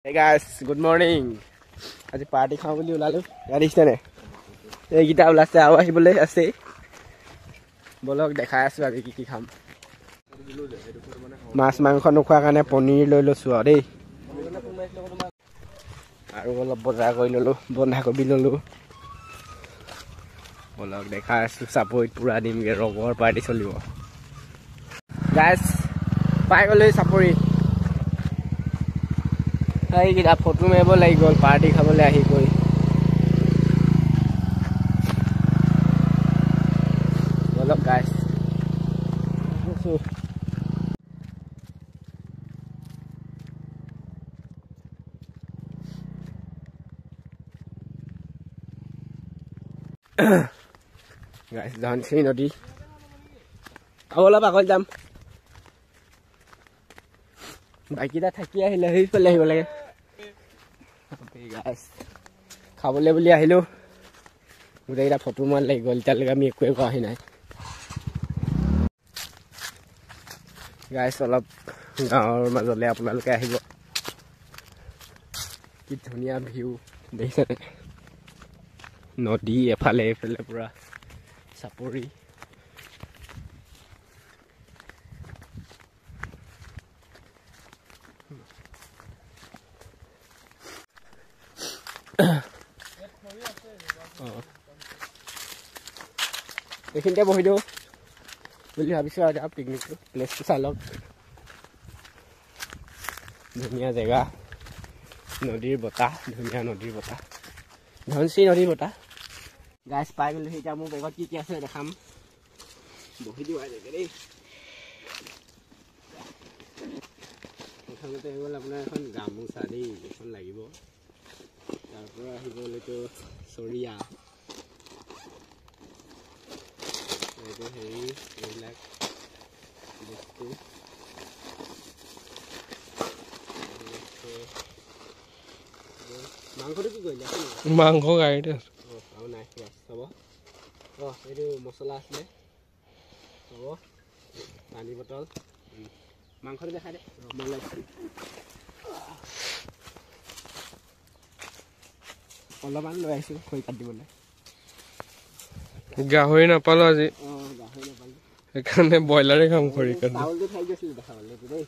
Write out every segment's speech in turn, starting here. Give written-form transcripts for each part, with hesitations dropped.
Hey guys, good morning. আজি party খাওঁ বুলি ওলালো। দেখিছেনে? এইকেইটা ওলাইছে আৰু আহিবলৈ আছে। বলক দেখাই আছো আজি কি খাম। মাছ মাংস নোখোৱাৰ কাৰণে পনীৰ লৈ লৈছো আৰু দেই। আৰু অলপ বজাৰ কৰি ললো, বন্ধাকবি ললো। বলক দেখাই আছো চাপৰিত পুৰা দিমগে ৰবৰ পাৰ্টি চলিব। গাইজ পাই গ'লো চাপৰি। এইকেইটা ফটো মাৰিব লাগি গ'ল পাৰ্টি খাবলৈ আহি গৈ। বলক গাইজ গাইজ ধনশিৰি নদী আৰু অলপ আগত যাম। বাইককেইটা থাকি আহিলে সেইফালে আহিব লাগে। খাবলৈ বুলি আহিলো, গোটেইকেইটা ফটো মাৰ লাগি গ'ল। এতিয়ালৈকে আমি একোৱে কৰাহি নাই। গাইজ অলপ গাঁৱৰ মাজলৈ আপোনালোকে আহিব। কি ধুনীয়া ভিউ দেখিছেনে? নদী এফালে এইফালে পুৰা চাপৰি। এইখিনিতে বহি দিওঁ বুলি ভাবিছোঁ আৰু যাওঁ পিকনিকটো। প্লেচটো চাই লওক, ধুনীয়া জেগা, নদীৰ বতাহ, ধুনীয়া নদীৰ বতাহ, ধনশিৰি নদীৰ বতাহ। গাইজ পাই গ'লো। এতিয়া মোৰ বেগত কি কি আছে দেখাম। বহি দিওঁ আৰু দেই। প্ৰথমতে হৈ গ'ল আপোনাৰ এখন গামোচা দেই, এখন লাগিব। তাৰপৰা আহি গ'ল এইটো চৰিয়া, এইটো হেৰি, এইবিলাক বস্তু। মাংসটো কি কৰিলে? মাংস গাড়ীতে আছে। আৰু নাই হ'ব। এইটো মছলা আছিলে হ'ব। পানী বটল, মাংসটো দেখাই দে। অলপমান লৈ আহিছোঁ খৰি কাটিবলৈ। গাহৰি নাপালো আজি, গাহৰি নাপালোঁ, সেইকাৰণে ব্ৰইলাৰে খাম খৰি কাটি। চাউলটো খাই গৈছিলোঁ দেখাবলৈ দেই।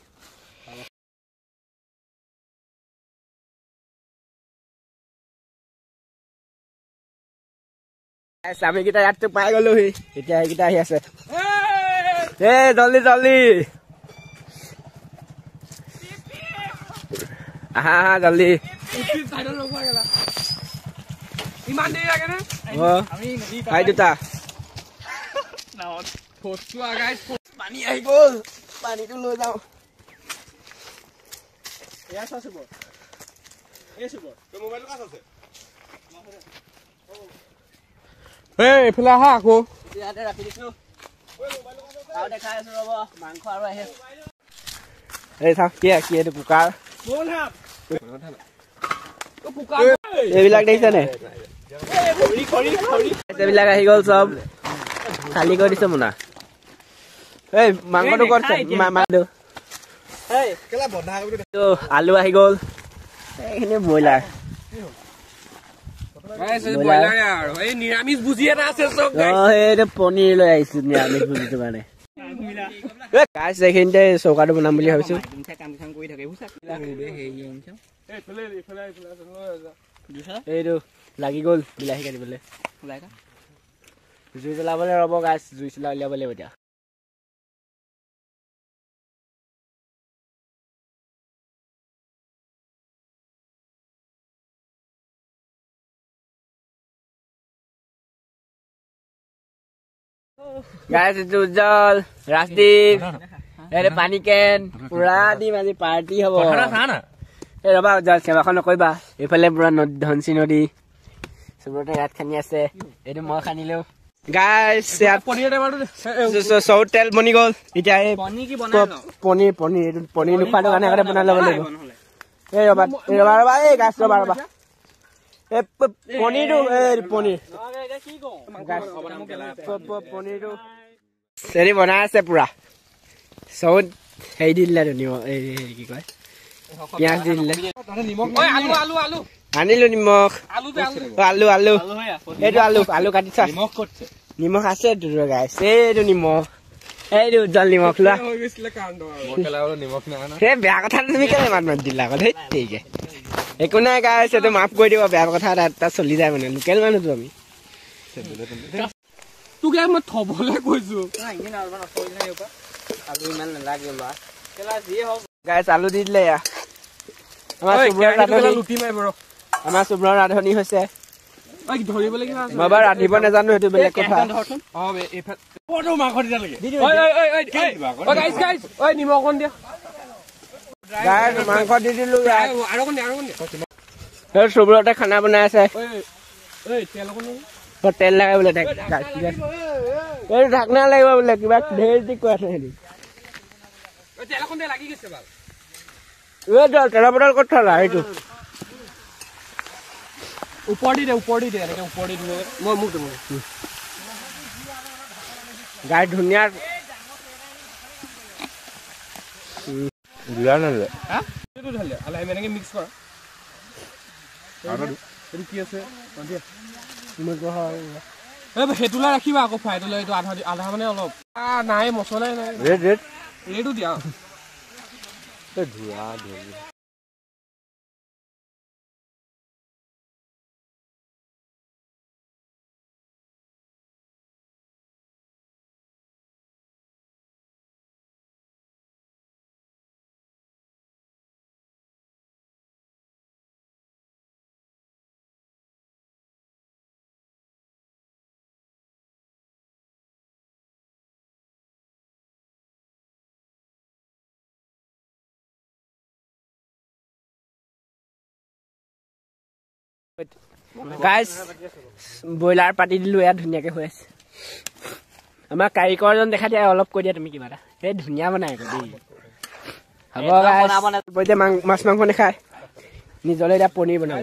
আমিকেইটা ইয়াততো পাই গ'লোহি। এতিয়া এইকেইটা আহি আছে। জল্দি জল্দি আহা আহা জল্দি। দুটা পানী আহি গ'ল, পানীটো লৈ যাওঁ। এইফালে আহা আকৌ। ইয়াতে ৰাখি দিছো আৰু দেখাই আছো ৰ'ব। মাংস আৰু আহি আছে। এই চাওক কি এইটো কুকাৰ। এইবিলাক দেখিছেনে? এইবিলাক আহি গ'ল চব, খালী কৰি দিছে মোনা। এই মাংসটো ক'ত আছে? আলু আহি গ'ল। এইখিনি ব্ৰইলাৰ। পনীৰ লৈ আহিছো নিৰামিষ ভোজিটো মানে। এইখিনিতে চৌকাটো বনাম বুলি ভাবিছো। এইটো লাগি গ'ল বিলাহী কাটিবলৈ। জুই জ্বলাবলৈ ৰ'ব গাছ, জুই চলা উলিয়াব লাগিব এতিয়া। গাইজ এইটো উজ্জ্বল, ৰাজদীপ, এইটো পানী কেন, পুৰা দিম আজি পাৰ্টি হ'ব। এই ৰ'বা উজ্জ্বল, সেৱাখন নকৰিবা। এইফালে পুৰা ধনশিৰি নদী, চবতে ইয়াত খানি আছে। এইটো মই খানিলো। গাইজ চৌত তেল বনি গ'ল। এতিয়া এই পনীৰ নোখোৱাটো কাৰণে আগতে বনাই ল'ব লাগিব। এই ৰ'বা এই গাছ ৰ'বা। পনীৰটো হেৰি বনাই আছে পুৰা। চৌত হেৰি দি দিলে কি কয় পিঁয়াজ দি দিলে আনিলো নিমখ আলু এইটো আলু কাটি থোৱা নিমখ আছে গাইছ এইটো নিমখ এইটো উজ্জ্বল নিমখ লোৱা সেই বেয়া কথা তুমি কেলে মাত দিলা আকৌ দেই ঠিক একো নাই গাইছ এইটো মাফ কৰি দিব বেয়া কথা এটা চলি যায় মানে লোকেল মানুহটো আমি তোক মই থবলৈ কৈছো আলু ইমান নালাগে লোৱা গাইছ আলু দি দিলে আমাৰ চুবুৰৰ ৰান্ধনি হৈছে মই বাৰু ৰান্ধিব নাজানো সেইটো বেলেগ কথা মাংস দি দিলো চুবুৰতে খানা বনাই আছে তেল লাগে বোলে এইটো ঢাকনা লাগিব বোলে কিবা ঢেৰ দি কৈ আছে তেল বটল ক'ত থলা এইটো ওপৰ দি দে এনেকে ওপৰ দি দিলে মই মোক গাই ধুনীয়া এনেকে মিক্স কৰ কি আছে সেইটোলে ৰাখিবা আকৌ ফ্ৰাই তোলে এইটো আধা মানে অলপ নাই মছলাই নাই ৰেডটো দিয়া গাইছ ব্ৰইলাৰ পাতি দিলো ইয়াত ধুনীয়াকে হৈ আছে আমাৰ কাৰিকৰজন দেখা দিয়া অলপ কৈ দিয়া তুমি কিবা এটা এই ধুনীয়া বনাই আকৌ দেই হ'ব গাইছ মাছ মাংস নাখায় নিজলে এতিয়া পনীৰ বনাব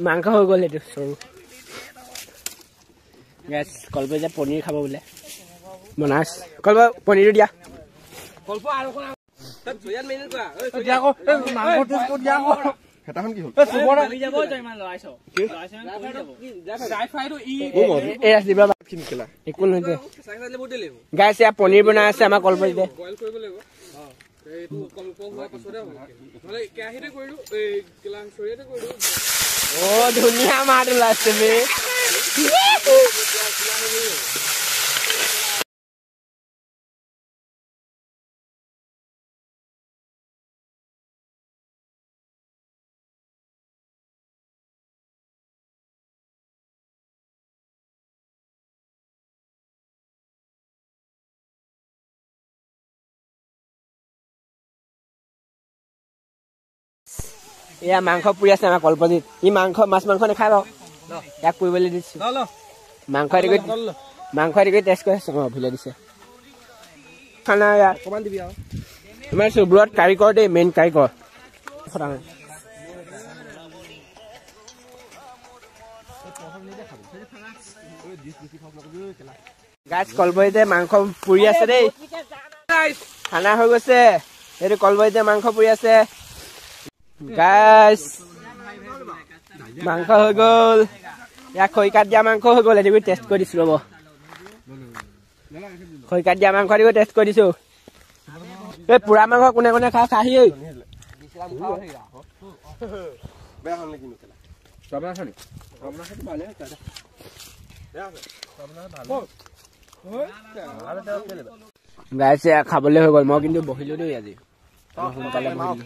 মাংস হৈ গ'ল এইটো সৰু গাইছ কল্প এতিয়া পনীৰ খাব বোলে বনাইছ কল্প পনীৰটো দিয়া হেতাখন কি হ'ল গাইছ এয়া পনীৰ বনাই আছে আমাৰ কল্পতে ধুনীয়া মাত ওলাইছে এয়া মাংস পুৰি আছে আমাৰ কল্পজিত ই মাছ মাংস নাখায় বাৰু ইয়াক পুৰিবলৈ দিছো মাংস কৰি টেষ্ট কৰি আছে ভুলে দিছে খানা ইয়াত তোমাৰ চুবুৰত কাৰিকৰ দেই মেইন কাৰিকৰ গাইছ কল্পজিতে মাংস পুৰি আছে দেই খানা হৈ গৈছে এইটো কল্পজিতে মাংস পুৰি আছে গাইছ মাংস হৈ গ'ল ইয়াক খৰিকাত দিয়া মাংস হৈ গ'ল এইটো টেষ্ট কৰি দিছো ৰ'ব খৰিকাত দিয়া মাংস দি টেষ্ট কৰি দিছো এই পুৰা মাংস কোনে কোনে খাই খাহি গাইছে খাবলৈ হৈ গ'ল মই কিন্তু বহিলো দেই আজি সোনকালে বহিলো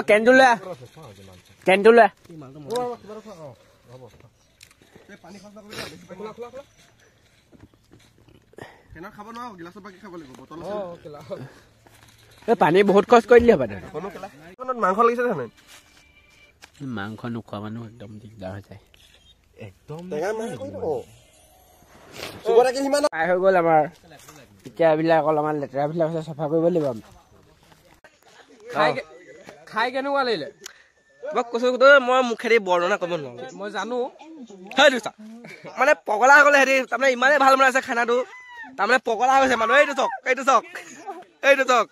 কেনটোলে পানী বহুত খৰচ কৰি দিলে মাংস লাগিছে মাংস নোখোৱা মানুহ একদম দিগদাৰ হৈ যায় হৈ গ'ল আমাৰ এতিয়া এইবিলাক অলপমান লেতেৰাবিলাক হৈছে চাফা কৰিব লাগিব আমি খাই কেনেকুৱা লাগিলে মই কৈছো মই মুখেদি বৰ্ণনা কৰিব নোৱাৰো মই জানো সেইটো মানে পগলা হৈ গ'লে হেৰি তাৰমানে ইমানেই ভাল বনাইছে খানাটো তাৰমানে পগলা হৈছে মানুহ এইটো চক এইটো চাওক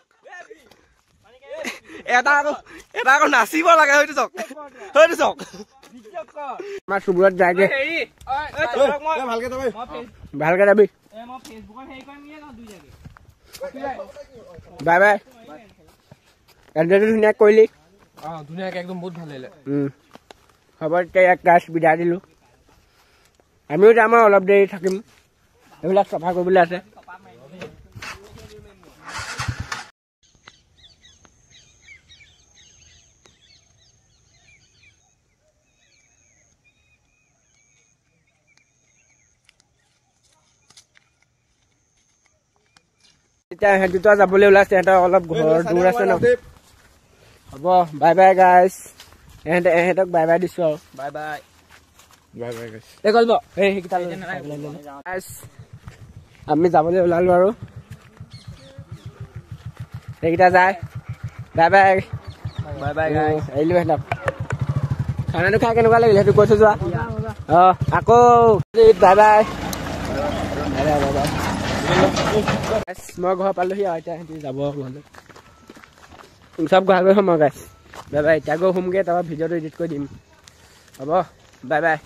এটা আকৌ নাচিব লাগে হয়তো চাওক আমাৰ চুবুৰত যায়গে ভালকে যাবি বাই বাই এড্ৰেছটো ধুনীয়াকৈ কৰিলি ধুনীয়াকে একদম বহুত ভাল লাগিলে হ'ব এতিয়া ইয়াক গাছ বিদায় দিলোঁ আমিও যাম আৰু অলপ দেৰি থাকিম এইবিলাক চাফা কৰিবলৈ আছে এতিয়া সিহঁত দুটা যাবলৈ ওলাইছে সিহঁতৰ অলপ ঘৰ দূৰ আছে ন হ'ব বাই বাই গাইছ এহেঁতক বাই বাই দিছো আৰু বাই বাই এই গ'ল সেইকেইটা আমি যাবলৈ ওলালো আৰু সেইকেইটা যায় বাই বাই বাই বাই গাই এৰিলো সিহঁতক খানাটো খাই কেনেকুৱা লাগিল সেইটো কৈ থৈ যোৱা আকৌ বাই বাই মই ঘৰ পালোহি আৰু এতিয়া সিহঁতি যাব চব ঘৰ গৈ সোমাও গাইছ বাই বাই এতিয়া গৈ সোমগৈ তাৰপৰা ভিডিঅ'টো এডিট কৰি দিম হ'ব বাই বাই